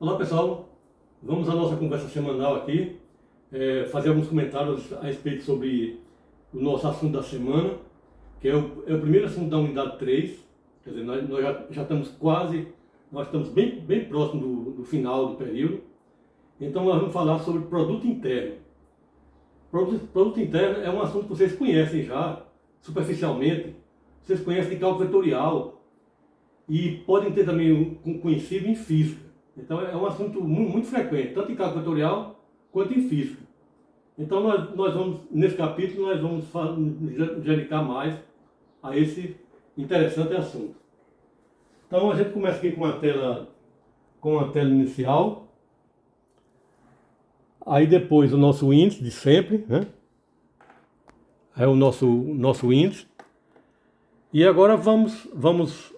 Olá pessoal, vamos à nossa conversa semanal aqui, fazer alguns comentários a respeito sobre o nosso assunto da semana, que é o primeiro assunto da unidade 3. Quer dizer, nós já estamos nós estamos bem próximo do final do período. Então nós vamos falar sobre produto interno. Produto interno é um assunto que vocês conhecem já, superficialmente. Vocês conhecem de cálculo vetorial e podem ter também conhecido em física. Então é um assunto muito frequente, tanto em cálculo vetorial quanto em física. Então nós vamos, nesse capítulo, nós vamos nos dedicar mais a esse interessante assunto. Então a gente começa aqui com a tela inicial. Aí depois o nosso índice de sempre, né? É o nosso índice. E agora vamos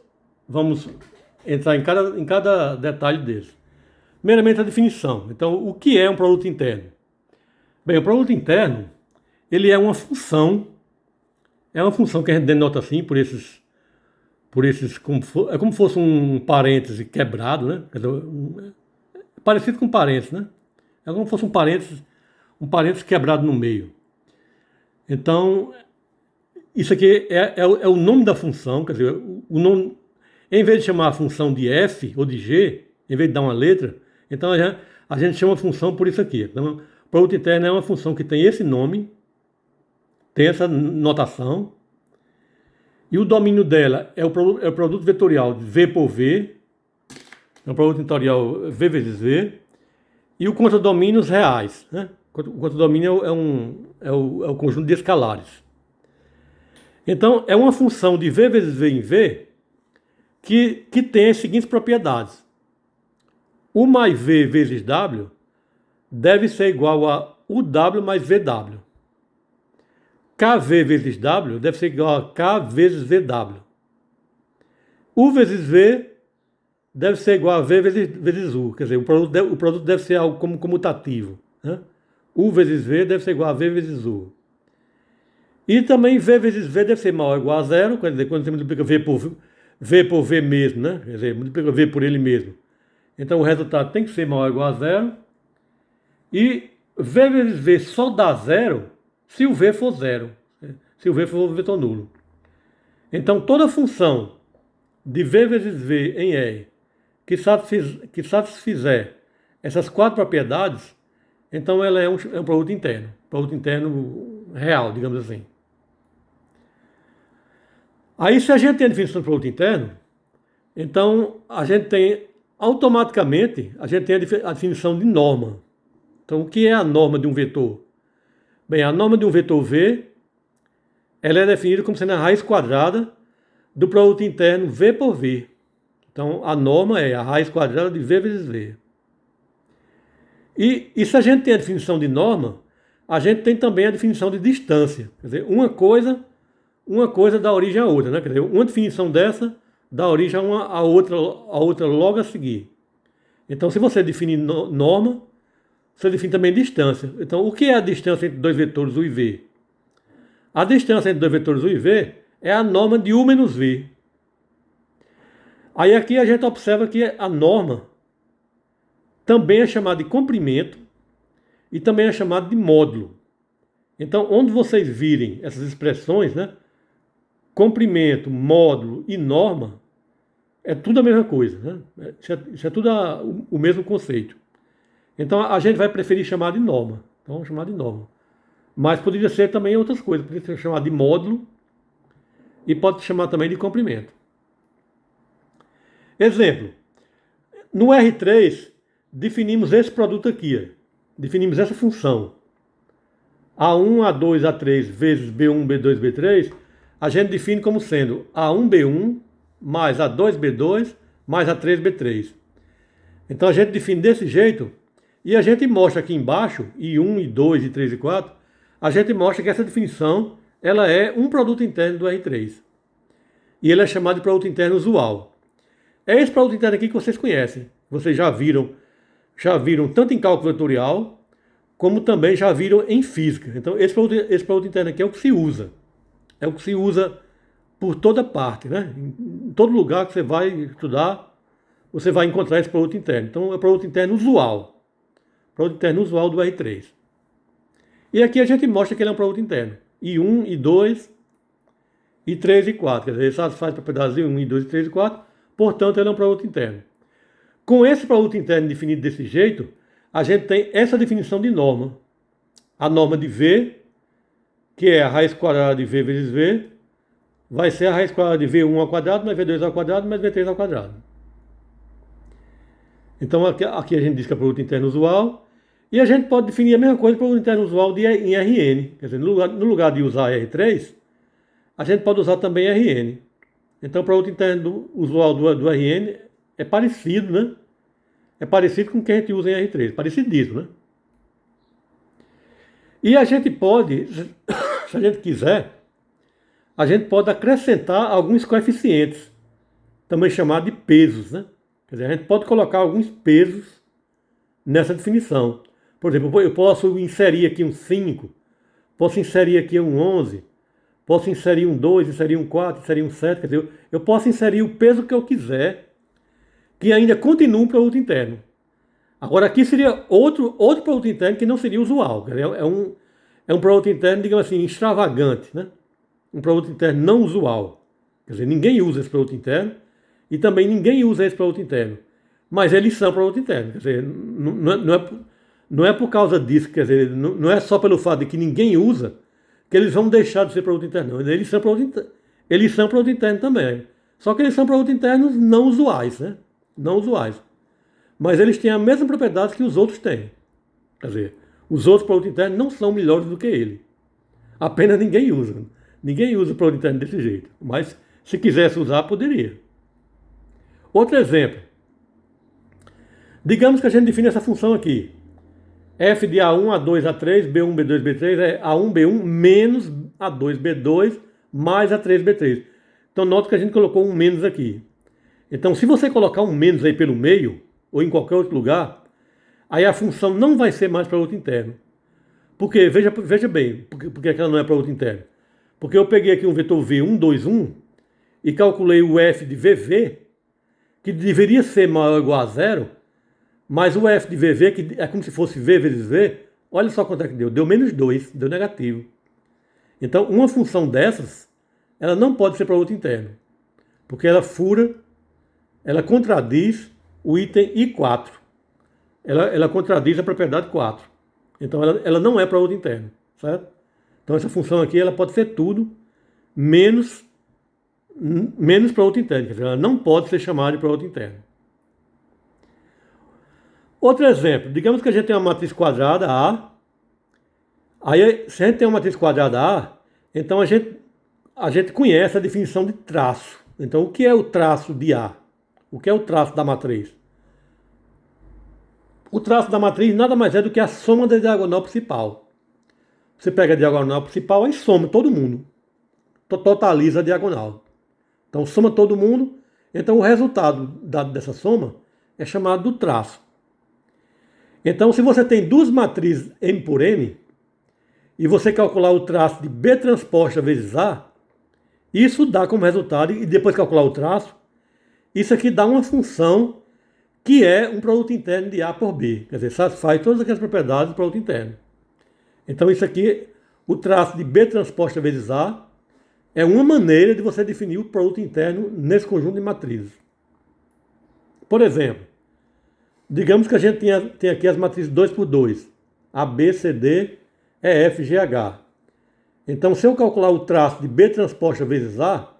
entrar em cada detalhe desse. Primeiramente a definição. Então, o que é um produto interno? Bem, o produto interno, ele é uma função que a gente denota assim, é como se fosse um parêntese quebrado, né? Quer dizer, parecido com parêntese, né? É como se fosse um parêntese quebrado no meio. Então, isso aqui é o nome da função, quer dizer, o nome, em vez de chamar a função de f ou de g, em vez de dar uma letra, então a gente chama a função por isso aqui. Então, produto interno é uma função que tem esse nome, tem essa notação, e o domínio dela é o produto vetorial de V por V, é um produto vetorial V vezes V, e o contradomínios reais, né? O contradomínio é o conjunto de escalares. Então, é uma função de V vezes V em V que tem as seguintes propriedades. U mais V vezes W deve ser igual a UW mais VW. KV vezes W deve ser igual a K vezes VW. U vezes V deve ser igual a V vezes U. Quer dizer, o produto deve ser algo como comutativo, né? U vezes V deve ser igual a V vezes U. E também V vezes V deve ser maior ou igual a zero, quer dizer, quando você multiplica V por V mesmo, né? Quer dizer, multiplica V por ele mesmo. Então o resultado tem que ser maior ou igual a zero. E V vezes V só dá zero se o V for zero. Se o V for um vetor nulo. Então toda função de V vezes V em R que satisfizer essas quatro propriedades, então ela é um produto interno real, digamos assim. Aí se a gente tem a definição de produto interno, então a gente tem automaticamente a definição de norma. Então o que é a norma de um vetor? Bem, a norma de um vetor V, ela é definida como sendo a raiz quadrada do produto interno V por V. Então a norma é a raiz quadrada de V vezes V. E se a gente tem a definição de norma, a gente tem também a definição de distância. Quer dizer, uma coisa dá origem à outra, né? Quer dizer, uma definição dessa dá origem a outra logo a seguir. Então, se você define norma, você define também distância. Então, o que é a distância entre dois vetores U e V? A distância entre dois vetores U e V é a norma de U menos V. Aí aqui a gente observa que a norma também é chamada de comprimento e também é chamada de módulo. Então, onde vocês virem essas expressões, né? Comprimento, módulo e norma, é tudo a mesma coisa, né? Isso é tudo o mesmo conceito. Então, a gente vai preferir chamar de norma. Então, vamos chamar de norma. Mas poderia ser também outras coisas. Poderia ser chamado de módulo e pode chamar também de comprimento. Exemplo. No R3, definimos esse produto aqui. Definimos essa função. A1, A2, A3 vezes B1, B2, B3, a gente define como sendo A1, B1 mais A2, B2 mais A3, B3. Então a gente define desse jeito e a gente mostra aqui embaixo, I1, I2, I3 e 4, a gente mostra que essa definição ela é um produto interno do R3. E ele é chamado de produto interno usual. É esse produto interno aqui que vocês conhecem. Vocês já viram tanto em cálculo vetorial, como também já viram em física. Então, esse produto interno aqui é o que se usa. É o que se usa por toda parte, né? Em todo lugar que você vai estudar, você vai encontrar esse produto interno. Então, é o produto interno usual. Produto interno usual do R3. E aqui a gente mostra que ele é um produto interno. I1, I2, I3 e 4. Quer dizer, ele satisfaz propriedades de 1, I2, I3 e 4. Portanto, ele é um produto interno. Com esse produto interno definido desse jeito, a gente tem essa definição de norma. A norma de V, que é a raiz quadrada de V vezes V, vai ser a raiz quadrada de V1 ao quadrado, mais V2 ao quadrado, mais V3 ao quadrado. Então aqui a gente diz que é produto interno usual. E a gente pode definir a mesma coisa para o produto interno usual em Rn. Quer dizer, no lugar de usar R3, a gente pode usar também Rn. Então o produto interno usual do Rn é parecido, né? É parecido com o que a gente usa em R3. Parecidíssimo, né? E a gente pode, se a gente quiser, a gente pode acrescentar alguns coeficientes, também chamados de pesos, né? Quer dizer, a gente pode colocar alguns pesos nessa definição. Por exemplo, eu posso inserir aqui um 5, posso inserir aqui um 11, posso inserir um 2, inserir um 4, inserir um 7, quer dizer, eu posso inserir o peso que eu quiser, que ainda continua um produto interno. Agora aqui seria outro produto interno que não seria usual. Quer dizer, é um produto interno, digamos assim, extravagante, né? Um produto interno não usual. Quer dizer, ninguém usa esse produto interno e também ninguém usa esse produto interno. Mas eles são produto interno. Quer dizer, não é por causa disso, quer dizer, não é só pelo fato de que ninguém usa que eles vão deixar de ser produto interno. Não. Eles são produto interno também. Só que eles são produtos internos não usuais, né? Não usuais. Mas eles têm a mesma propriedade que os outros têm. Quer dizer, os outros produtos internos não são melhores do que ele. Apenas ninguém usa. Ninguém usa o produto interno desse jeito. Mas se quisesse usar, poderia. Outro exemplo. Digamos que a gente define essa função aqui. F de A1, A2, A3, B1, B2, B3 é A1, B1 menos A2, B2 mais A3, B3. Então nota que a gente colocou um menos aqui. Então se você colocar um menos aí pelo meio, ou em qualquer outro lugar, aí a função não vai ser mais produto interno. Porque, veja bem, por que ela não é produto interno? Porque eu peguei aqui um vetor V, 1, 2, 1, e calculei o F de VV, que deveria ser maior ou igual a zero, mas o F de VV, que é como se fosse V vezes V, olha só quanto é que deu. Deu menos 2, deu negativo. Então, uma função dessas, ela não pode ser produto interno. Porque ela fura, ela contradiz o item I4. Ela contradiz a propriedade 4. Então ela não é produto interno, certo? Então essa função aqui ela pode ser tudo menos produto interno. Quer dizer, ela não pode ser chamada de produto interno. Outro exemplo, digamos que a gente tem uma matriz quadrada A. Aí, se a gente tem uma matriz quadrada A, então a gente conhece a definição de traço. Então, o que é o traço de A? O que é o traço da matriz? O traço da matriz nada mais é do que a soma da diagonal principal. Você pega a diagonal principal e soma todo mundo. Totaliza a diagonal. Então, soma todo mundo. Então, o resultado dessa soma é chamado do traço. Então, se você tem duas matrizes M por N, e você calcular o traço de B transposta vezes A, isso dá como resultado, e depois calcular o traço, isso aqui dá uma função que é um produto interno de A por B. Quer dizer, satisfaz todas aquelas propriedades do produto interno. Então, isso aqui, o traço de B transposta vezes A, é uma maneira de você definir o produto interno nesse conjunto de matrizes. Por exemplo, digamos que a gente tem aqui as matrizes 2 por 2, A, B, C, D, E, F, G, H. Então, se eu calcular o traço de B transposta vezes A,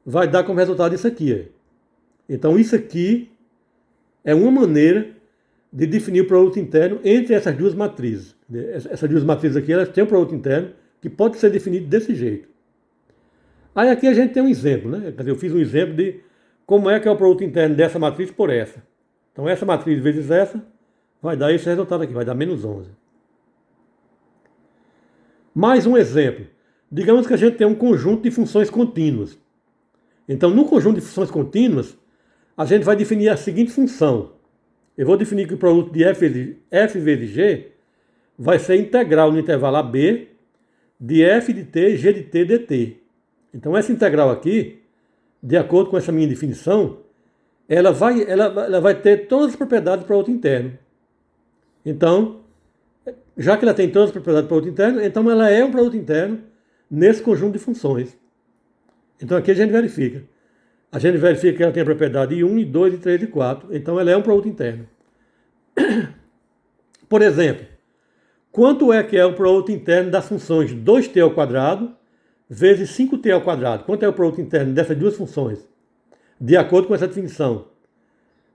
vai dar como resultado isso aqui. Então, isso aqui é uma maneira de definir o produto interno entre essas duas matrizes. Essas duas matrizes aqui, elas têm um produto interno que pode ser definido desse jeito. Aí aqui a gente tem um exemplo, né? Quer dizer, eu fiz um exemplo de como é que é o produto interno dessa matriz por essa. Então, essa matriz vezes essa vai dar esse resultado aqui, vai dar menos 11. Mais um exemplo. Digamos que a gente tem um conjunto de funções contínuas. Então, no conjunto de funções contínuas, a gente vai definir a seguinte função. Eu vou definir que o produto de f vezes g vai ser integral no intervalo AB de f de t, g de t, dt. Então, essa integral aqui, de acordo com essa minha definição, ela vai ter todas as propriedades do produto interno. Então, já que ela tem todas as propriedades do produto interno, então ela é um produto interno nesse conjunto de funções. Então aqui a gente verifica. A gente verifica que ela tem a propriedade de 1, de 2, de 3 e 4. Então ela é um produto interno. Por exemplo, quanto é que é o produto interno das funções 2t ao quadrado vezes 5t ao quadrado? Quanto é o produto interno dessas duas funções? De acordo com essa definição.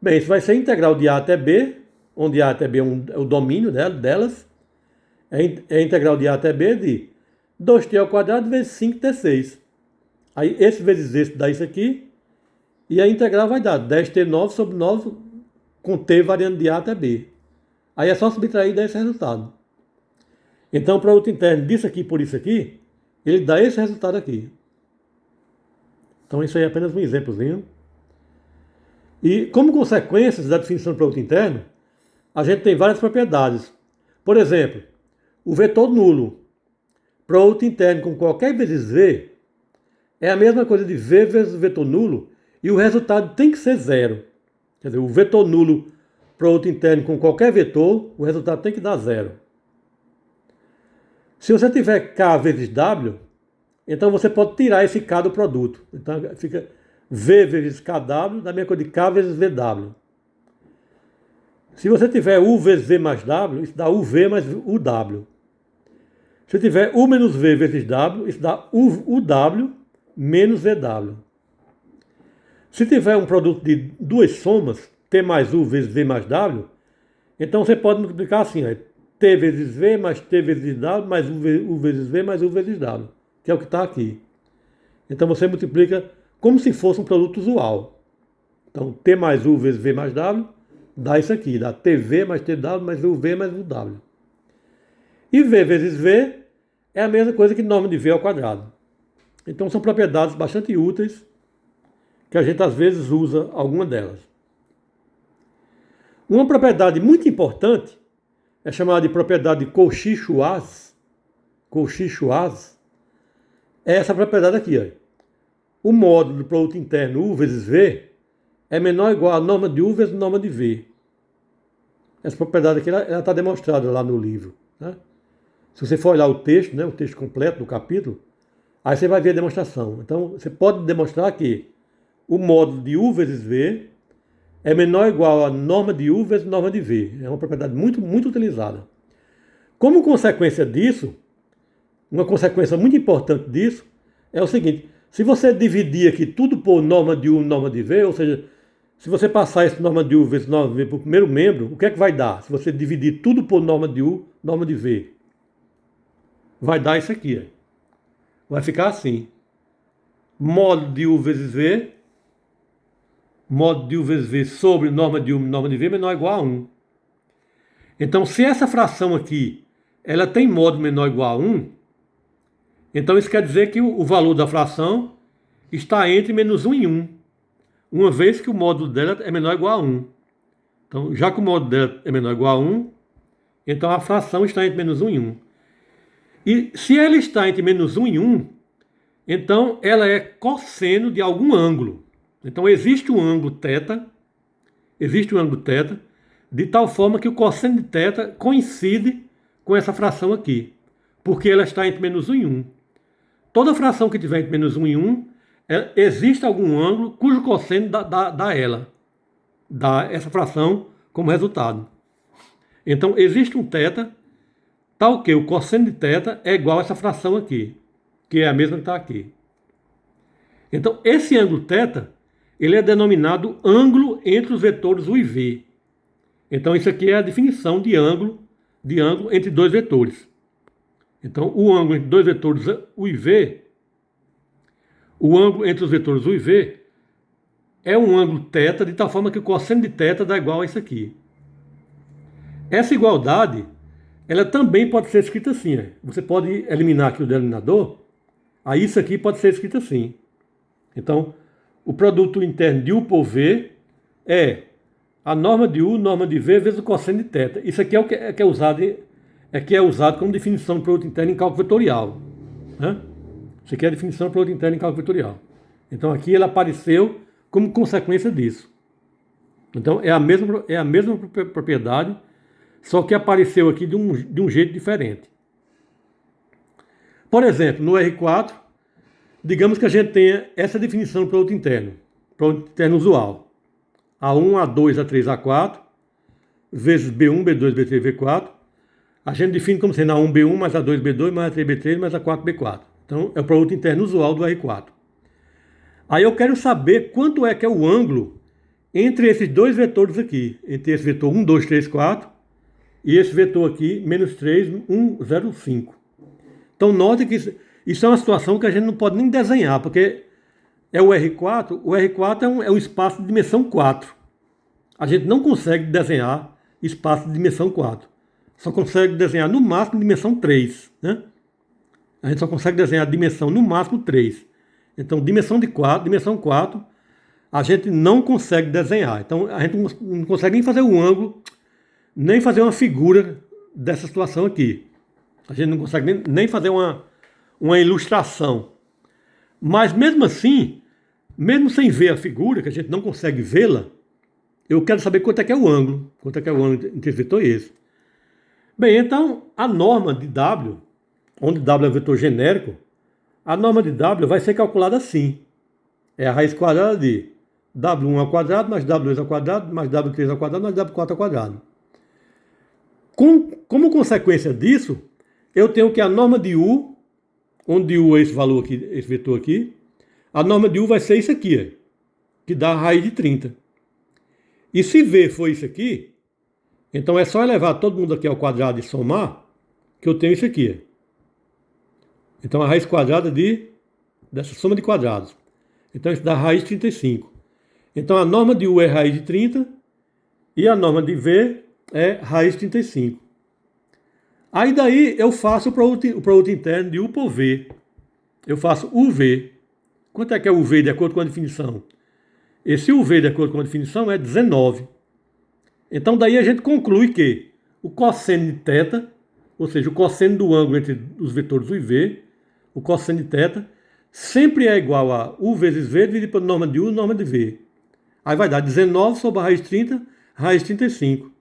Bem, isso vai ser integral de a até b, onde a até b é o domínio delas. É integral de a até b de 2t ao quadrado vezes 5t6. Aí esse vezes esse dá isso aqui. E a integral vai dar 10t9 sobre 9 com t variando de a até b. Aí é só subtrair e dar esse resultado. Então o produto interno disso aqui por isso aqui, ele dá esse resultado aqui. Então isso aí é apenas um exemplozinho. E como consequências da definição do produto interno, a gente tem várias propriedades. Por exemplo, o vetor nulo, produto interno com qualquer vezes v, é a mesma coisa de v vezes o vetor nulo, e o resultado tem que ser zero. Quer dizer, o vetor nulo, produto interno com qualquer vetor, o resultado tem que dar zero. Se você tiver k vezes w, então você pode tirar esse k do produto. Então fica v vezes kw, da mesma coisa de k vezes vw. Se você tiver u vezes v mais w, isso dá uv mais uw. Se tiver u menos v vezes w, isso dá uw menos vw. Se tiver um produto de duas somas, t mais u vezes v mais w, então você pode multiplicar assim, ó, t vezes v mais t vezes w mais u vezes v mais u vezes w, que é o que está aqui. Então você multiplica como se fosse um produto usual. Então t mais u vezes v mais w dá isso aqui, dá tv mais tw mais uv mais uw. E v vezes v é a mesma coisa que norma de v ao quadrado. Então são propriedades bastante úteis que a gente às vezes usa alguma delas. Uma propriedade muito importante é chamada de propriedade de Cauchy-Schwarz. Cauchy-Schwarz é essa propriedade aqui. Ó. O módulo do produto interno U vezes V é menor ou igual a norma de U vezes norma de V. Essa propriedade aqui ela está demonstrada lá no livro. Né? Se você for olhar o texto, né, o texto completo do capítulo, aí você vai ver a demonstração. Então, você pode demonstrar que o módulo de U vezes V é menor ou igual a norma de U vezes norma de V. É uma propriedade muito, muito utilizada. Como consequência disso, uma consequência muito importante disso é o seguinte: se você dividir aqui tudo por norma de U e norma de V, ou seja, se você passar esse norma de U vezes norma de V para o primeiro membro, o que é que vai dar? Se você dividir tudo por norma de U, norma de V, vai dar isso aqui. Vai ficar assim. Módulo de U vezes V, módulo de U vezes V sobre norma de U norma de V menor ou igual a 1. Então, se essa fração aqui ela tem módulo menor ou igual a 1, então isso quer dizer que o valor da fração está entre menos 1 e 1, uma vez que o módulo dela é menor ou igual a 1. Então, já que o módulo dela é menor ou igual a 1, então a fração está entre menos 1 e 1. E se ela está entre menos 1 e 1, então ela é cosseno de algum ângulo. Então existe um ângulo θ, de tal forma que o cosseno de θ coincide com essa fração aqui, porque ela está entre menos 1 e 1. Toda fração que tiver entre menos 1 e 1, existe algum ângulo cujo cosseno dá essa fração como resultado. Então existe um θ, tal que o cosseno de θ é igual a essa fração aqui, que é a mesma que está aqui. Então esse ângulo θ, ele é denominado ângulo entre os vetores u e v. Então isso aqui é a definição de ângulo entre dois vetores. Então o ângulo entre dois vetores u e v, o ângulo entre os vetores u e v é um ângulo θ de tal forma que o cosseno de θ dá igual a isso aqui. Essa igualdade, ela também pode ser escrita assim. Você pode eliminar aqui o denominador, aí isso aqui pode ser escrito assim. Então, o produto interno de U por V é a norma de U, norma de V vezes o cosseno de θ. Isso aqui é usado como definição de produto interno em cálculo vetorial. Né? Isso aqui é a definição de produto interno em cálculo vetorial. Então aqui ela apareceu como consequência disso. Então é a mesma propriedade, só que apareceu aqui de um jeito diferente. Por exemplo, no R4, digamos que a gente tenha essa definição do produto interno usual. A1, A2, A3, A4, vezes B1, B2, B3, B4. A gente define como sendo A1, B1, mais A2, B2, mais A3, B3, mais A4, B4. Então, é o produto interno usual do R4. Aí eu quero saber quanto é que é o ângulo entre esses dois vetores aqui. Entre esse vetor 1, 2, 3, 4 e esse vetor aqui, menos 3, 1, 0, 5. Então, note que isso é uma situação que a gente não pode nem desenhar, porque é o R4. O R4 é um espaço de dimensão 4. A gente não consegue desenhar espaço de dimensão 4. Só consegue desenhar no máximo dimensão 3, né? A gente só consegue desenhar dimensão no máximo 3. Então, dimensão 4, a gente não consegue desenhar. Então, a gente não consegue nem fazer um ângulo, nem fazer uma figura dessa situação aqui. A gente não consegue nem fazer uma ilustração. Mas mesmo assim, mesmo sem ver a figura, que a gente não consegue vê-la, eu quero saber quanto é que é o ângulo. Quanto é que é o ângulo entre esse vetor e esse. Bem, então a norma de W, onde W é um vetor genérico, a norma de W vai ser calculada assim. É a raiz quadrada de W1 ao quadrado, mais W2 ao quadrado, mais W3 ao quadrado, mais W4 ao quadrado. Como consequência disso, eu tenho que a norma de U, onde U é esse valor aqui, esse vetor aqui, a norma de U vai ser isso aqui, que dá a raiz de 30. E se V for isso aqui, então é só elevar todo mundo aqui ao quadrado e somar, que eu tenho isso aqui. Então a raiz quadrada dessa soma de quadrados. Então isso dá raiz de 35. Então a norma de U é raiz de 30 e a norma de V é raiz de 35. Aí daí eu faço o produto interno de U por V. Eu faço UV. Quanto é que é UV de acordo com a definição? Esse UV de acordo com a definição é 19. Então daí a gente conclui que o cosseno de θ, ou seja, o cosseno do ângulo entre os vetores U e V, o cosseno de θ, sempre é igual a U vezes V dividido pela norma de U e norma de V. Aí vai dar 19 sobre a raiz de 30, raiz de 35.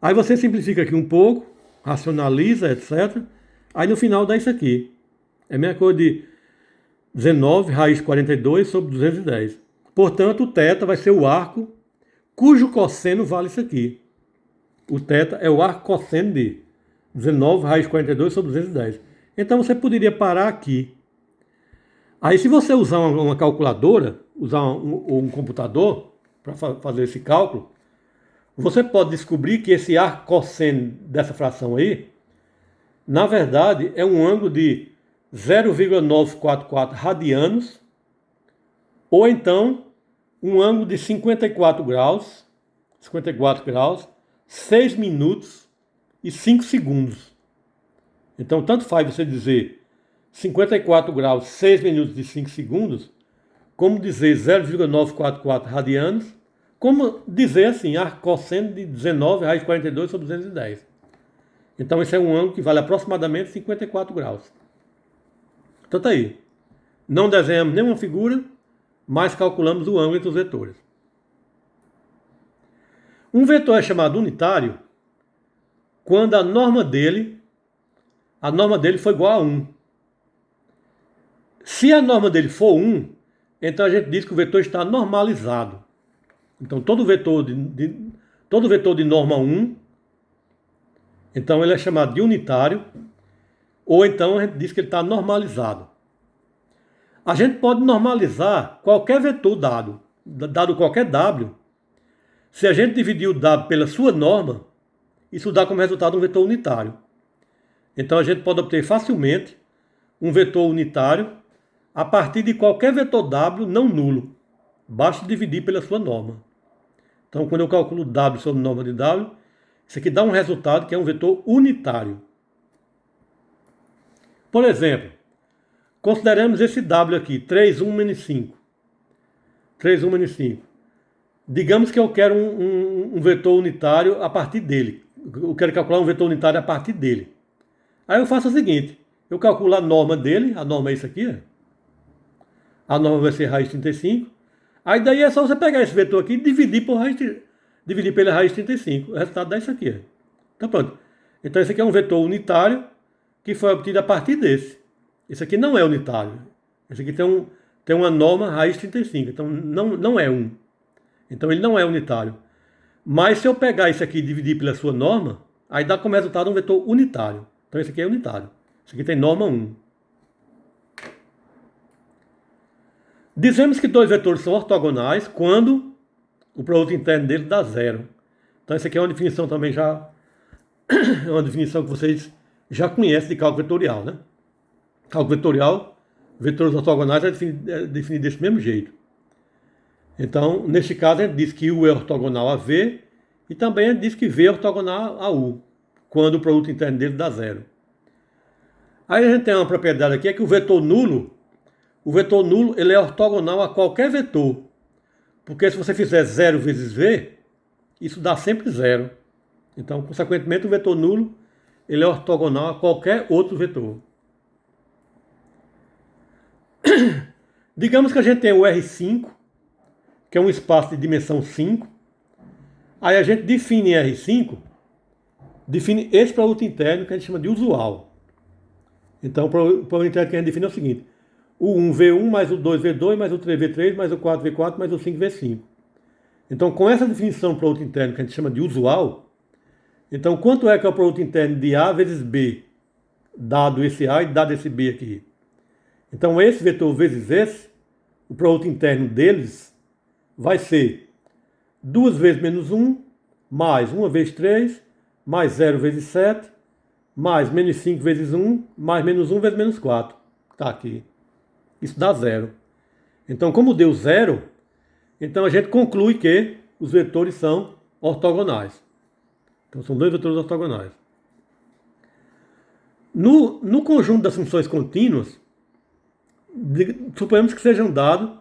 Aí você simplifica aqui um pouco, racionaliza, etc. Aí no final dá isso aqui. É a mesma coisa de 19 raiz de 42 sobre 210. Portanto, o θ vai ser o arco cujo cosseno vale isso aqui. O θ é o arco cosseno de 19 raiz de 42 sobre 210. Então você poderia parar aqui. Aí se você usar uma calculadora, usar um computador para fazer esse cálculo, você pode descobrir que esse arco cosseno dessa fração aí, na verdade, é um ângulo de 0,944 radianos, ou então um ângulo de 54 graus, 6 minutos e 5 segundos. Então, tanto faz você dizer 54 graus, 6 minutos e 5 segundos, como dizer 0,944 radianos, como dizer assim, arco cosseno de 19 raiz de 42 sobre 210. Então, esse é um ângulo que vale aproximadamente 54 graus. Então, tá aí. Não desenhamos nenhuma figura, mas calculamos o ângulo entre os vetores. Um vetor é chamado unitário quando a norma dele foi igual a 1. Se a norma dele for 1, então a gente diz que o vetor está normalizado. Então todo vetor de norma 1, então ele é chamado de unitário, ou então a gente diz que ele está normalizado. A gente pode normalizar qualquer vetor dado qualquer W. Se a gente dividir o W pela sua norma, isso dá como resultado um vetor unitário. Então a gente pode obter facilmente um vetor unitário a partir de qualquer vetor W não nulo. Basta dividir pela sua norma. Então quando eu calculo W sobre norma de W, isso aqui dá um resultado que é um vetor unitário. Por exemplo, consideramos esse W aqui, 3, 1, menos 5. 3, 1, menos 5. Digamos que eu quero um vetor unitário a partir dele. Eu quero calcular um vetor unitário a partir dele. Aí eu faço o seguinte, eu calculo a norma dele, a norma é isso aqui, a norma vai ser raiz de 35, Aí daí é só você pegar esse vetor aqui e dividir pela raiz de 35. O resultado dá isso aqui. Então pronto. Então esse aqui é um vetor unitário que foi obtido a partir desse. Esse aqui não é unitário. Esse aqui tem uma norma raiz de 35. Então não é 1. Então ele não é unitário. Mas se eu pegar isso aqui e dividir pela sua norma, aí dá como resultado um vetor unitário. Então esse aqui é unitário. Esse aqui tem norma 1. Dizemos que dois vetores são ortogonais quando o produto interno deles dá zero. Então essa aqui é uma definição também já... é uma definição que vocês já conhecem de cálculo vetorial, né? Cálculo vetorial, vetores ortogonais é definido desse mesmo jeito. Então, neste caso, a gente diz que U é ortogonal a V e também a gente diz que V é ortogonal a U, quando o produto interno dele dá zero. Aí a gente tem uma propriedade aqui, é que o vetor nulo ele é ortogonal a qualquer vetor. Porque se você fizer 0 vezes V, isso dá sempre zero. Então, consequentemente, o vetor nulo ele é ortogonal a qualquer outro vetor. Digamos que a gente tem o R5, que é um espaço de dimensão 5. Aí a gente define R5, define esse produto interno que a gente chama de usual. Então, o produto interno que a gente define é o seguinte: o 1V1 mais o 2V2 mais o 3V3 mais o 4V4 mais o 5V5. Então, com essa definição do produto interno que a gente chama de usual, então quanto é que é o produto interno de A vezes B, dado esse A e dado esse B aqui? Então, esse vetor vezes esse, o produto interno deles vai ser 2 vezes menos 1, mais 1 vezes 3, mais 0 vezes 7, mais menos 5 vezes 1, mais menos 1 vezes menos 4. Está aqui. Isso dá zero. Então, como deu zero, então a gente conclui que os vetores são ortogonais. Então, são dois vetores ortogonais. No conjunto das funções contínuas, suponhamos que sejam dados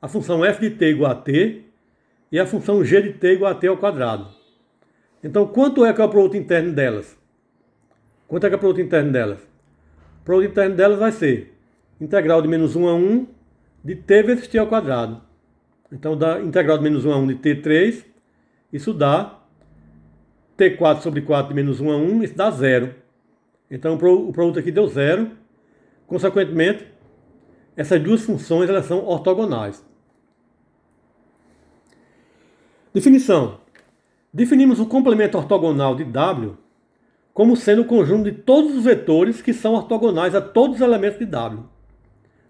a função f de t igual a t e a função g de t igual a t ao quadrado. Então, quanto é que é o produto interno delas? Quanto é que é o produto interno delas? O produto interno delas vai ser integral de menos 1 a 1 de t vezes t ao quadrado. Então, dá integral de menos 1 a 1 de t3, isso dá t4 sobre 4 de menos 1 a 1, isso dá zero. Então, o produto aqui deu zero. Consequentemente, essas duas funções elas são ortogonais. Definição. Definimos o complemento ortogonal de W como sendo o conjunto de todos os vetores que são ortogonais a todos os elementos de W.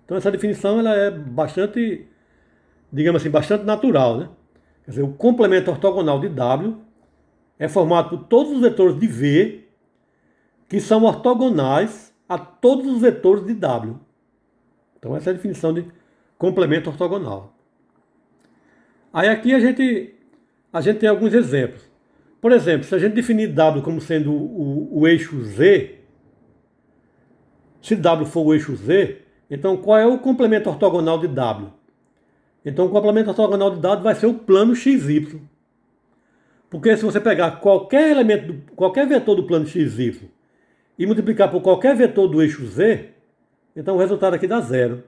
Então essa definição ela é bastante, digamos assim, bastante natural, né? Quer dizer, o complemento ortogonal de W é formado por todos os vetores de V que são ortogonais a todos os vetores de W. Então essa é a definição de complemento ortogonal. Aí aqui a gente tem alguns exemplos. Por exemplo, se a gente definir W como sendo o eixo Z, se W for o eixo Z, então qual é o complemento ortogonal de W? Então o complemento ortogonal de W vai ser o plano XY. Porque se você pegar qualquer elemento, qualquer vetor do plano XY e multiplicar por qualquer vetor do eixo Z, então o resultado aqui dá zero.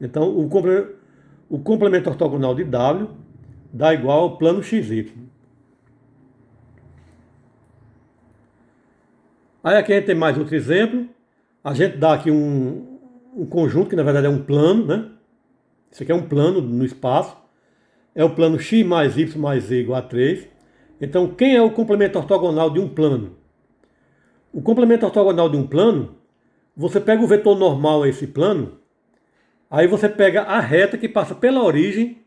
Então o complemento ortogonal de W dá igual ao plano XY. Aí aqui a gente tem mais outro exemplo. A gente dá aqui um conjunto que na verdade é um plano, né? Isso aqui é um plano no espaço. É o plano x mais y mais z igual a 3. Então quem é o complemento ortogonal de um plano? O complemento ortogonal de um plano, você pega o vetor normal a esse plano, aí você pega a reta que passa pela origem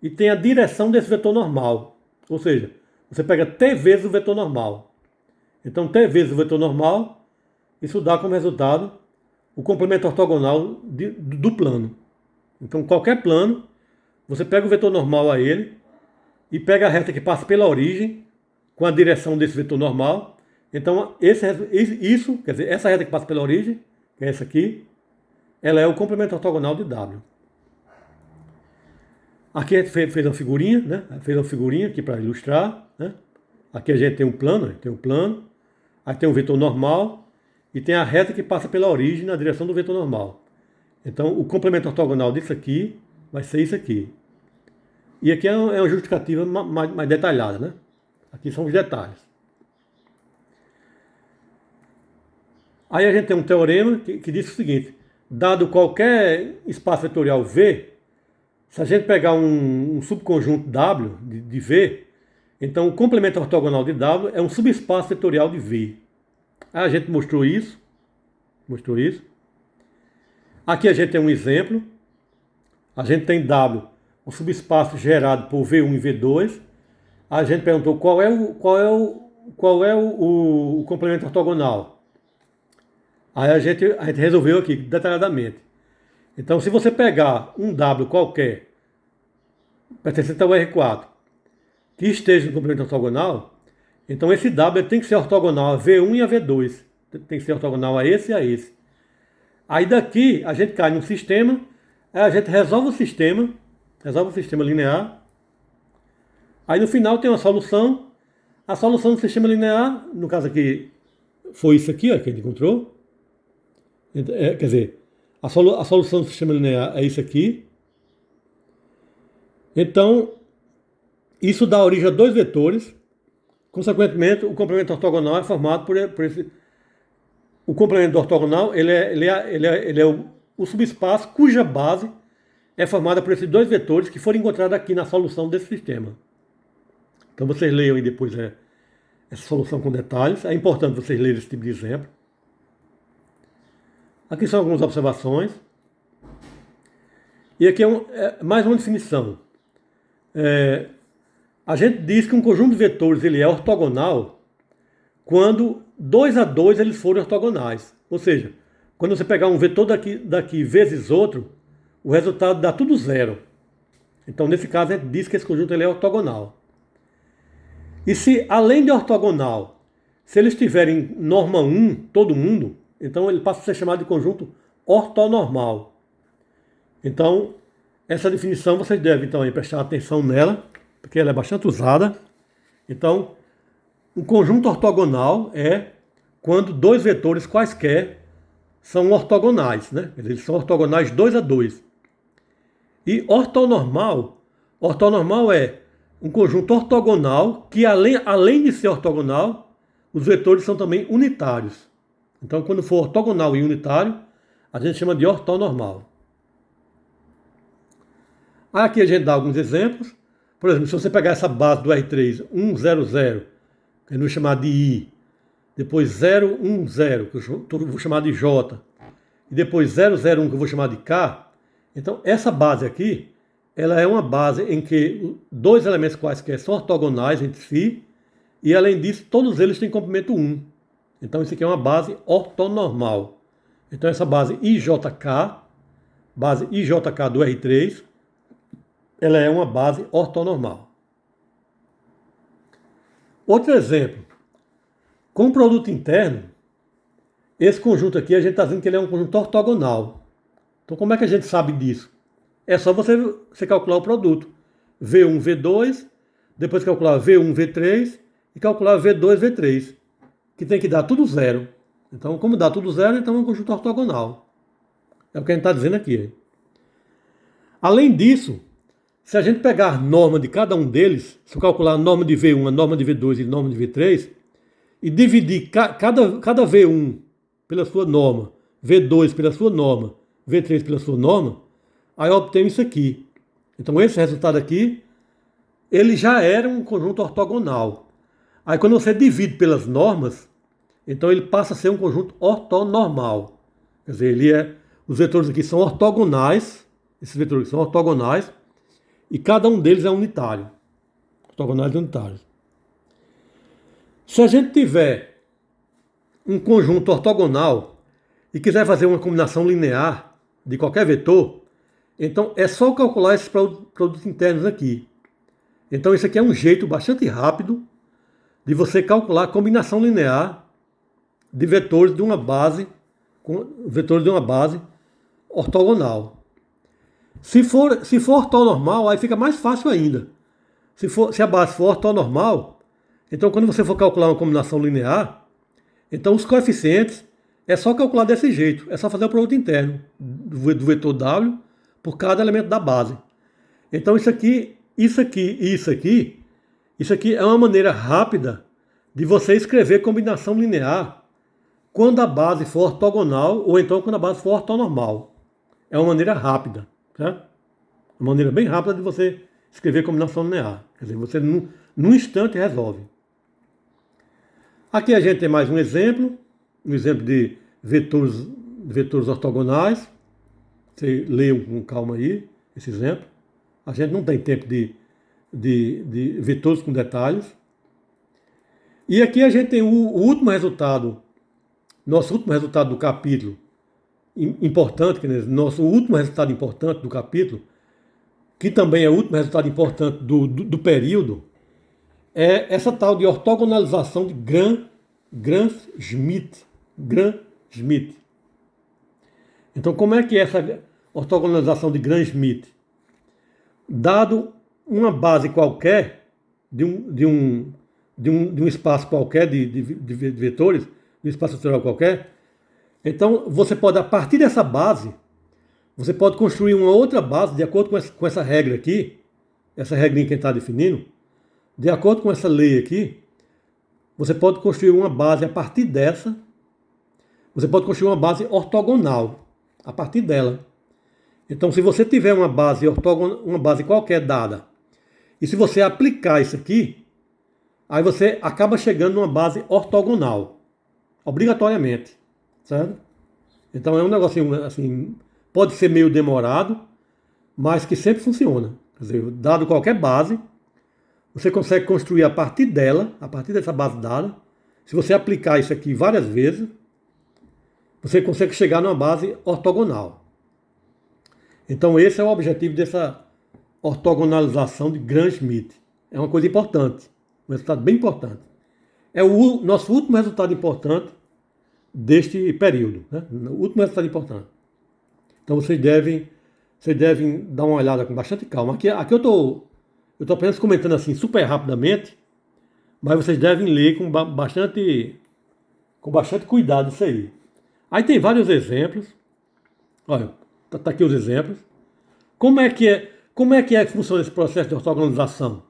e tem a direção desse vetor normal. Ou seja, você pega t vezes o vetor normal. Então t vezes o vetor normal, isso dá como resultado o complemento ortogonal do plano. Então qualquer plano, você pega o vetor normal a ele e pega a reta que passa pela origem com a direção desse vetor normal. Então isso, quer dizer, essa reta que passa pela origem, que é essa aqui, ela é o complemento ortogonal de W. Aqui a gente fez uma figurinha, né? Fez uma figurinha aqui para ilustrar, né? Aqui a gente tem um plano, aí tem um vetor normal e tem a reta que passa pela origem na direção do vetor normal. Então o complemento ortogonal disso aqui vai ser isso aqui. E aqui é uma justificativa mais detalhada, né? Aqui são os detalhes. Aí a gente tem um teorema que diz o seguinte: dado qualquer espaço vetorial V, se a gente pegar um subconjunto W de V, então o complemento ortogonal de W é um subespaço vetorial de V. Aí a gente mostrou isso. Aqui a gente tem um exemplo. A gente tem W, um subespaço gerado por V1 e V2. A gente perguntou qual é o complemento ortogonal. Aí a gente resolveu aqui detalhadamente. Então, se você pegar um W qualquer, pertencente ao R4, que esteja no complemento ortogonal, então esse W tem que ser ortogonal a V1 e a V2. Tem que ser ortogonal a esse e a esse. Aí daqui a gente cai num sistema, aí a gente resolve o sistema linear. Aí no final tem uma solução. A solução do sistema linear, no caso aqui, foi isso aqui, ó, que a gente encontrou. Quer dizer, a solução do sistema linear é isso aqui. Então, isso dá origem a dois vetores. Consequentemente, o complemento ortogonal é formado por esse. O complemento ortogonal ele é o subespaço cuja base é formada por esses dois vetores que foram encontrados aqui na solução desse sistema. Então vocês leiam aí depois essa solução com detalhes. É importante vocês lerem esse tipo de exemplo. Aqui são algumas observações. E aqui é mais uma definição. A gente diz que um conjunto de vetores ele é ortogonal quando 2 a 2 eles forem ortogonais. Ou seja, quando você pegar um vetor daqui vezes outro, o resultado dá tudo zero. Então, nesse caso, a gente diz que esse conjunto ele é ortogonal. E se, além de ortogonal, se eles tiverem norma 1, todo mundo, então ele passa a ser chamado de conjunto ortonormal. Então, essa definição vocês devem então, prestar atenção nela, porque ela é bastante usada. Então, um conjunto ortogonal é quando dois vetores quaisquer são ortogonais, né? Eles são ortogonais 2 a 2. E ortonormal é um conjunto ortogonal que, além de ser ortogonal, os vetores são também unitários. Então, quando for ortogonal e unitário, a gente chama de ortonormal. Aqui a gente dá alguns exemplos. Por exemplo, se você pegar essa base do R3, 1, 0, 0, que eu vou chamar de I, depois 0, 1, 0, que eu vou chamar de J, e depois 0, 0, 1, que eu vou chamar de K, então essa base aqui, ela é uma base em que dois elementos quaisquer são ortogonais entre si, e além disso, todos eles têm complemento 1. Então isso aqui é uma base ortonormal. Então essa base IJK do R3, ela é uma base ortonormal. Outro exemplo, com o produto interno, esse conjunto aqui a gente está dizendo que ele é um conjunto ortogonal. Então como é que a gente sabe disso? É só você calcular o produto. V1, V2, depois calcular V1, V3 e calcular V2, V3, que tem que dar tudo zero. Então, como dá tudo zero, então é um conjunto ortogonal. É o que a gente está dizendo aqui. Além disso, se a gente pegar a norma de cada um deles, se eu calcular a norma de V1, a norma de V2 e a norma de V3, e dividir cada V1 pela sua norma, V2 pela sua norma, V3 pela sua norma, aí eu obtenho isso aqui. Então esse resultado aqui, ele já era um conjunto ortogonal. Aí quando você divide pelas normas, então ele passa a ser um conjunto ortonormal. Quer dizer, os vetores aqui são ortogonais, esses vetores aqui são ortogonais, e cada um deles é unitário. Ortogonais e unitários. Se a gente tiver um conjunto ortogonal e quiser fazer uma combinação linear de qualquer vetor, então é só calcular esses produtos internos aqui. Então isso aqui é um jeito bastante rápido de você calcular a combinação linear de vetores de uma base ortogonal. Se for ortonormal, aí fica mais fácil ainda. Se a base for ortonormal, então quando você for calcular uma combinação linear, então os coeficientes é só calcular desse jeito. É só fazer o produto interno do vetor W por cada elemento da base. Então isso aqui isso aqui é uma maneira rápida de você escrever combinação linear quando a base for ortogonal ou então quando a base for ortonormal. É uma maneira rápida, certo? Uma maneira bem rápida de você escrever combinação linear. Quer dizer, você num instante resolve. Aqui a gente tem mais um exemplo de vetores ortogonais. Você lê com calma aí esse exemplo. A gente não tem tempo de ver todos com detalhes. E aqui a gente tem o último resultado, nosso último resultado do capítulo, importante, nosso último resultado importante do capítulo, que também é o último resultado importante do período, é essa tal de ortogonalização de Gram-Schmidt. Então, como é que é essa ortogonalização de Gram-Schmidt? Dado uma base qualquer de um espaço qualquer de vetores, de um espaço vetorial qualquer, então você pode, a partir dessa base, você pode construir uma outra base de acordo com essa regra aqui, essa regrinha que a gente está definindo, de acordo com essa lei aqui, você pode construir uma base a partir dessa, você pode construir uma base ortogonal a partir dela. Então, se você tiver uma base ortogonal, uma base qualquer dada, e se você aplicar isso aqui, aí você acaba chegando numa base ortogonal, obrigatoriamente, certo? Então é um negocinho assim, pode ser meio demorado, mas que sempre funciona. Quer dizer, dado qualquer base, você consegue construir a partir dela, a partir dessa base dada. Se você aplicar isso aqui várias vezes, você consegue chegar numa base ortogonal. Então esse é o objetivo dessa ortogonalização de Gram-Schmidt. É uma coisa importante, um resultado bem importante. É o nosso último resultado importante deste período, né? O último resultado importante. Então vocês devem dar uma olhada com bastante calma. Aqui eu estou apenas comentando assim super rapidamente, mas vocês devem ler com bastante cuidado isso aí. Aí tem vários exemplos. Olha, tá aqui os exemplos. Como é que funciona esse processo de ortogonalização?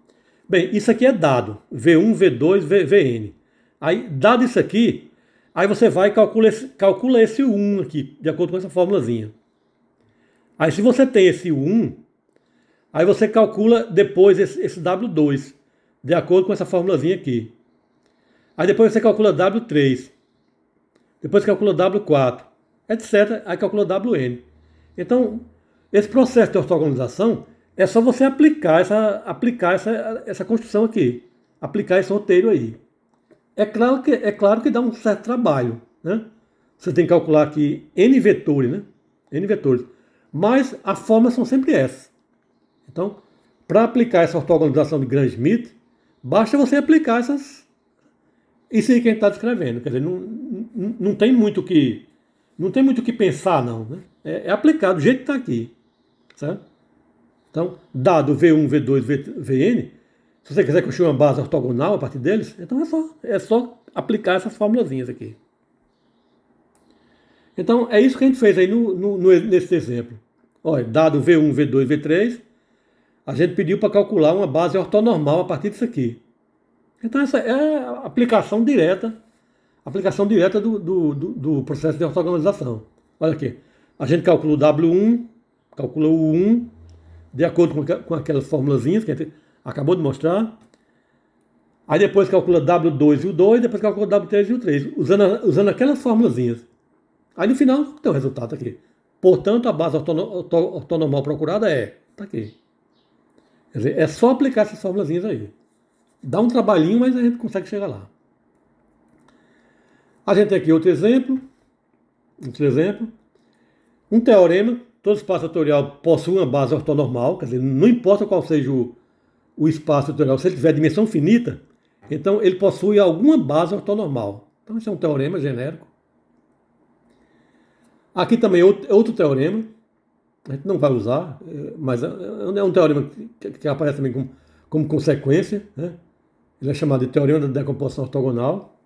Bem, isso aqui é dado, V1, V2, Vn. Aí, dado isso aqui, aí você vai e calcula esse 1 aqui, de acordo com essa formulazinha. Aí se você tem esse 1, aí você calcula depois esse W2, de acordo com essa formulazinha aqui. Aí depois você calcula W3, depois calcula W4, etc. Aí calcula Wn. Então, esse processo de ortogonalização é só você aplicar essa construção aqui, aplicar esse roteiro aí. É claro que dá um certo trabalho, né? Você tem que calcular aqui N vetores, né? N vetores. Mas as formas são sempre essas. Então, para aplicar essa ortogonalização de Gram-Schmidt, basta você aplicar isso aí que a gente está descrevendo. Quer dizer, não tem muito o que pensar, não. Né? É aplicar do jeito que está aqui. Certo? Então, dado V1, V2, Vn, se você quiser construir uma base ortogonal a partir deles, então é só aplicar essas formulazinhas aqui. Então, é isso que a gente fez aí nesse exemplo. Olha, dado V1, V2, V3, a gente pediu para calcular uma base ortonormal a partir disso aqui. Então, essa é a aplicação direta do processo de ortogonalização. Olha aqui, a gente calcula o W1, calcula o 1, de acordo com aquelas formulazinhas que a gente acabou de mostrar. Aí depois calcula W2 e o 2, depois calcula o W3 e o 3, usando aquelas formulazinhas. Aí no final tem o resultado aqui. Portanto, a base ortonormal procurada está aqui. Quer dizer, é só aplicar essas formulazinhas aí. Dá um trabalhinho, mas a gente consegue chegar lá. A gente tem aqui outro exemplo. Um teorema. Todo espaço vetorial possui uma base ortonormal, quer dizer, não importa qual seja o espaço vetorial, se ele tiver dimensão finita, então ele possui alguma base ortonormal. Então esse é um teorema genérico. Aqui também outro teorema, a gente não vai usar, mas é um teorema que aparece também como consequência, né? Ele é chamado de teorema da decomposição ortogonal.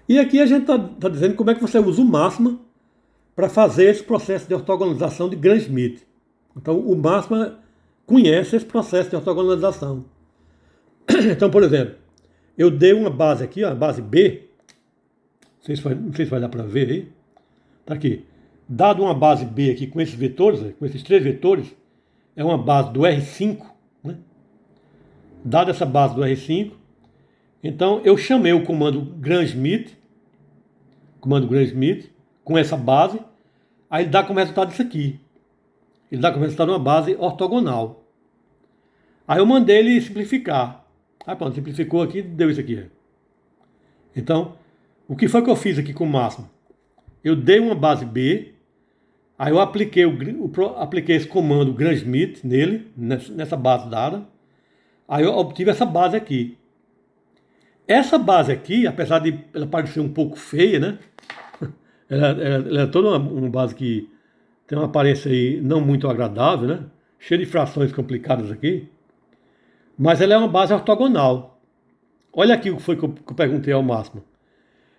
E aqui a gente está dizendo como é que você usa o máxima para fazer esse processo de ortogonalização de Gram-Schmidt. Então, o Máxima conhece esse processo de ortogonalização. Então, por exemplo, eu dei uma base aqui, ó, a base B, não sei se vai dar para ver aí, tá aqui. Dado uma base B aqui com esses vetores, com esses três vetores, é uma base do R5, né? Dada essa base do R5, então eu chamei o comando Gram-Schmidt, com essa base, aí ele dá como resultado isso aqui. Ele dá como resultado uma base ortogonal. Aí eu mandei ele simplificar. Aí pronto, simplificou aqui, deu isso aqui. Então, o que foi que eu fiz aqui com o Máximo? Eu dei uma base B, aí eu apliquei esse comando Gram-Schmidt nele, nessa base dada. Aí eu obtive essa base aqui. Essa base aqui, apesar de ela parecer um pouco feia, né? Ela é toda uma base que tem uma aparência aí não muito agradável, né? Cheia de frações complicadas aqui. Mas ela é uma base ortogonal. Olha aqui o que foi que eu perguntei ao Máximo.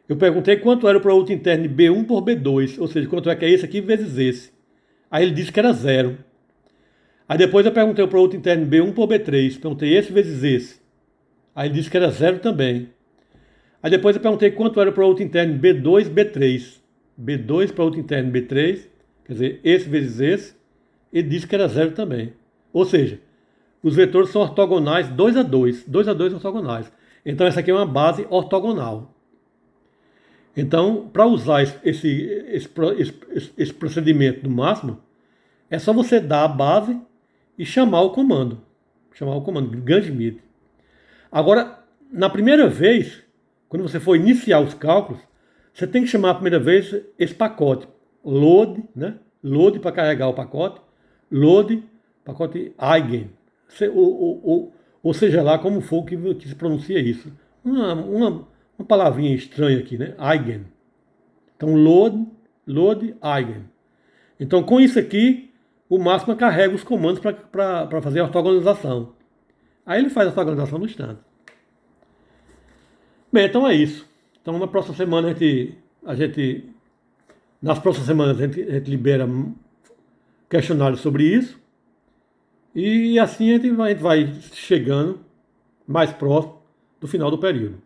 Eu perguntei quanto era o produto interno de B1 por B2, ou seja, quanto é que é esse aqui vezes esse. Aí ele disse que era zero. Aí depois eu perguntei o produto interno de B1 por B3, perguntei esse vezes esse. Aí ele disse que era zero também. Aí depois eu perguntei quanto era o produto interno de B2, B3. B2 produto interno de B3, quer dizer, esse vezes esse, ele disse que era zero também. Ou seja, os vetores são ortogonais 2 a 2, 2 a 2 ortogonais. Então essa aqui é uma base ortogonal. Então, para usar esse procedimento do Máximo, é só você dar a base e chamar o comando. Chamar o comando, Gram-Schmidt. Agora, na primeira vez, quando você for iniciar os cálculos, você tem que chamar a primeira vez esse pacote. Load, né? Load para carregar o pacote. Load, pacote eigen. Ou seja lá como for que se pronuncia isso. Uma palavrinha estranha aqui, né? Eigen. Então, load eigen. Então, com isso aqui, o Máxima carrega os comandos para fazer a ortogonalização. Aí ele faz a ortogonalização no instante. Bem, então é isso. Então, na próxima semana nas próximas semanas a gente libera questionários sobre isso. E assim a gente vai chegando mais próximo do final do período.